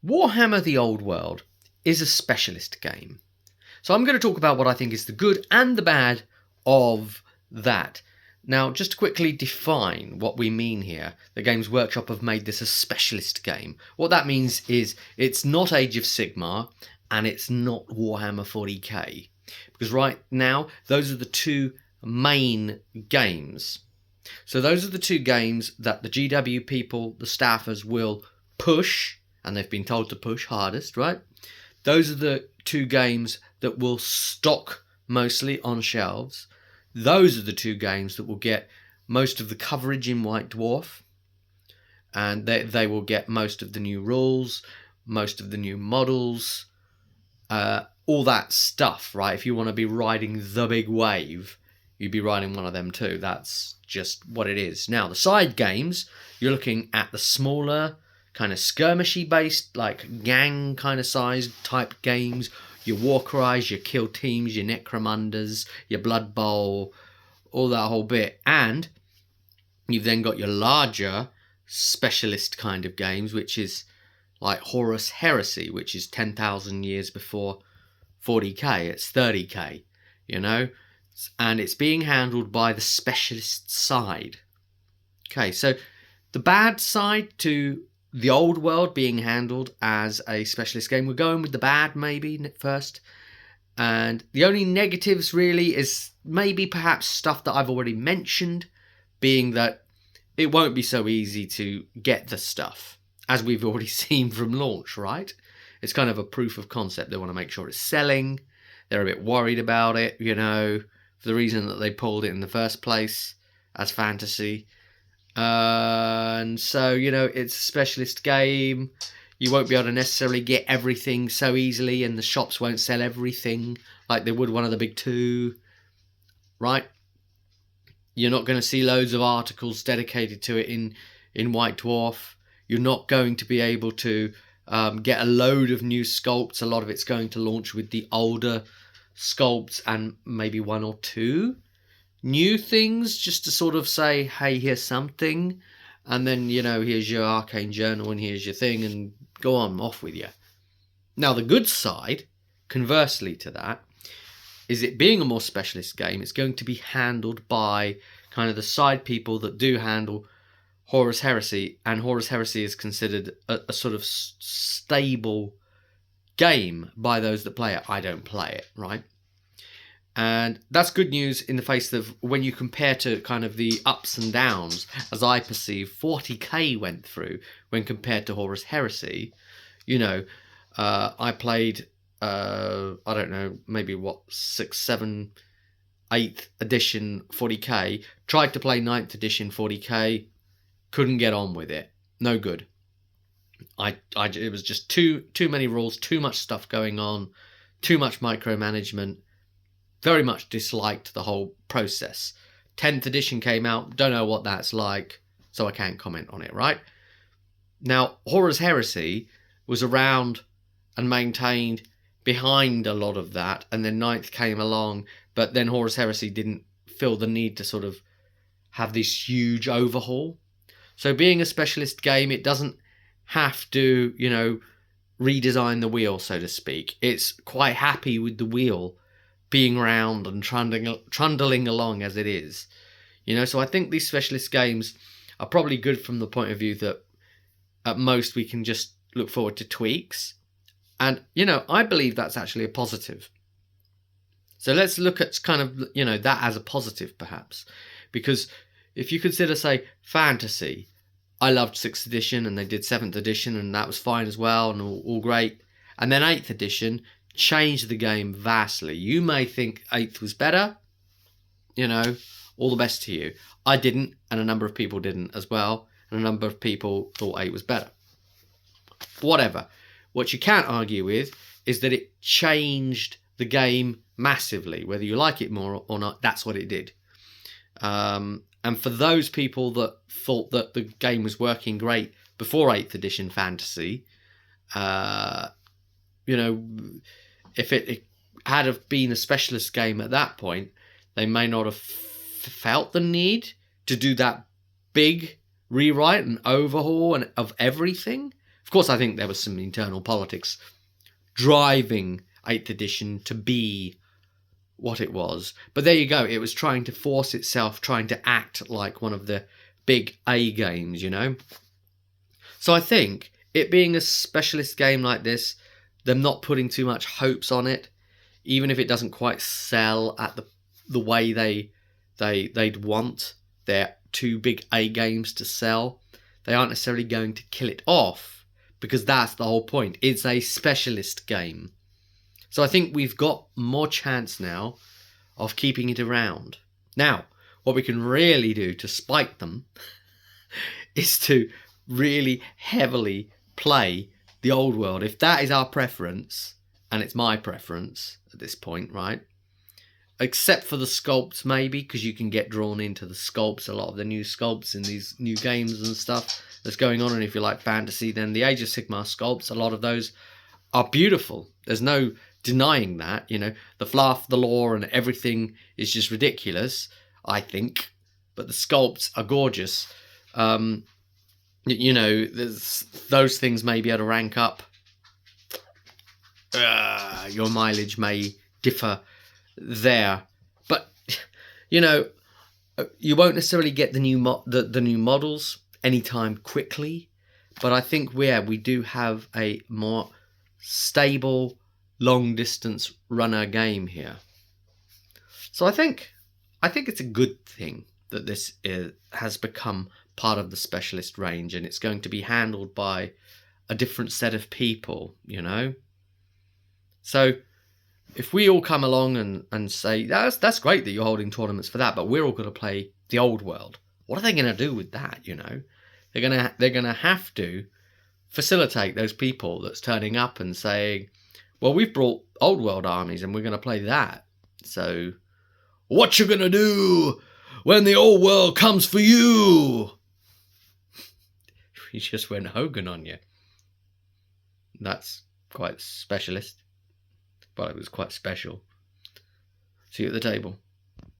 Warhammer the Old World is a specialist game. So I'm going to talk about what I think is the good and the bad of that. Now, just to quickly define what we mean here, the Games Workshop have made this a specialist game. What that means is it's not Age of Sigmar and it's not Warhammer 40k. Because right now, those are the two main games. So those are the two games that the GW people, the staffers, will push, and they've been told to push hardest, right? Those are the two games that will stock mostly on shelves. Those are the two games that will get most of the coverage in White Dwarf, and they will get most of the new rules, most of the new models, all that stuff, right? If you want to be riding the big wave, you'd be riding one of them too. That's just what it is. Now, the side games, you're looking at the smaller, kind of skirmishy based, like gang kind of size type games. Your Warcries, your Kill Teams, your Necromunders, your Blood Bowl, all that whole bit. And you've then got your larger specialist kind of games, which is like Horus Heresy, which is 10,000 years before 40k. It's 30k, you know? And it's being handled by the specialist side. Okay, so the bad side to the old world being handled as a specialist game, we're going with the bad maybe first. And the only negatives really is maybe perhaps stuff that I've already mentioned, being that it won't be so easy to get the stuff, as we've already seen from launch, right? It's kind of a proof of concept. They want to make sure it's selling. They're a bit worried about it, you know, for the reason that they pulled it in the first place as fantasy. And so, you know, it's a specialist game. You won't be able to necessarily get everything so easily, and the shops won't sell everything like they would one of the big two, right? You're not going to see loads of articles dedicated to it in White Dwarf. You're not going to be able to get a load of new sculpts. A lot of it's going to launch with the older sculpts and maybe one or two new things, just to sort of say, hey, here's something, and then, you know, here's your arcane journal and here's your thing, and go on, off with you. Now, the good side, conversely to that, is it being a more specialist game, it's going to be handled by kind of the side people that do handle Horus Heresy, and Horus Heresy is considered a sort of stable game by those that play it. I don't play it, right? And that's good news in the face of when you compare to kind of the ups and downs, as I perceive 40k went through when compared to Horus Heresy. You know, I played, I don't know, maybe what, 6th, 7th, 8th edition 40k, tried to play 9th edition 40k, couldn't get on with it. No good. It was just too many rules, too much stuff going on, too much micromanagement. Very much disliked the whole process. 10th edition came out, don't know what that's like, so I can't comment on it, right? Now, Horus Heresy was around and maintained behind a lot of that, and then 9th came along, but then Horus Heresy didn't feel the need to sort of have this huge overhaul. So being a specialist game, it doesn't have to, you know, redesign the wheel, so to speak. It's quite happy with the wheel being round and trundling along as it is. You know, so I think these specialist games are probably good from the point of view that at most we can just look forward to tweaks. And, you know, I believe that's actually a positive. So let's look at kind of, you know, that as a positive perhaps. Because if you consider, say, fantasy, I loved 6th edition and they did 7th edition and that was fine as well and all great. And then 8th edition changed the game vastly. You may think 8th was better, you know, all the best to you. I didn't, and a number of people didn't as well, and a number of people thought 8 was better. Whatever. What you can't argue with is that it changed the game massively. Whether you like it more or not, that's what it did. And for those people that thought that the game was working great before 8th edition fantasy, you know, if it had have been a specialist game at that point, they may not have felt the need to do that big rewrite and overhaul and of everything Of course, I think there was some internal politics driving 8th edition to be what it was. But there you go. It was trying to force itself, trying to act like one of the big A games, you know? So I think it being a specialist game like this, them not putting too much hopes on it, even if it doesn't quite sell at the way they'd want their 2 big A games to sell, they aren't necessarily going to kill it off, because that's the whole point. It's a specialist game. So I think we've got more chance now of keeping it around. Now, what we can really do to spite them is to really heavily play the old world. If that is our preference, and it's my preference at this point, right? Except for the sculpts, maybe, because you can get drawn into the sculpts, a lot of the new sculpts in these new games and stuff that's going on. And if you like fantasy, then the Age of Sigmar sculpts, a lot of those are beautiful. There's no denying that, you know. The fluff, the lore, and everything is just ridiculous, I think. But the sculpts are gorgeous. You know, there's those things may be able to rank up. Your mileage may differ there, but you know, you won't necessarily get the new new models anytime quickly. But I think we do have a more stable, long distance runner game here. So I think it's a good thing that this has become part of the specialist range, and it's going to be handled by a different set of people, you know. So if we all come along and say, that's great that you're holding tournaments for that, but we're all going to play the old world, what are they going to do with that, you know? They're gonna have to facilitate those people that's turning up and saying, well, we've brought old world armies and we're going to play that. So what you going to do when the old world comes for you? He just went Hogan on you. That's quite specialist. But it was quite special. See you at the table.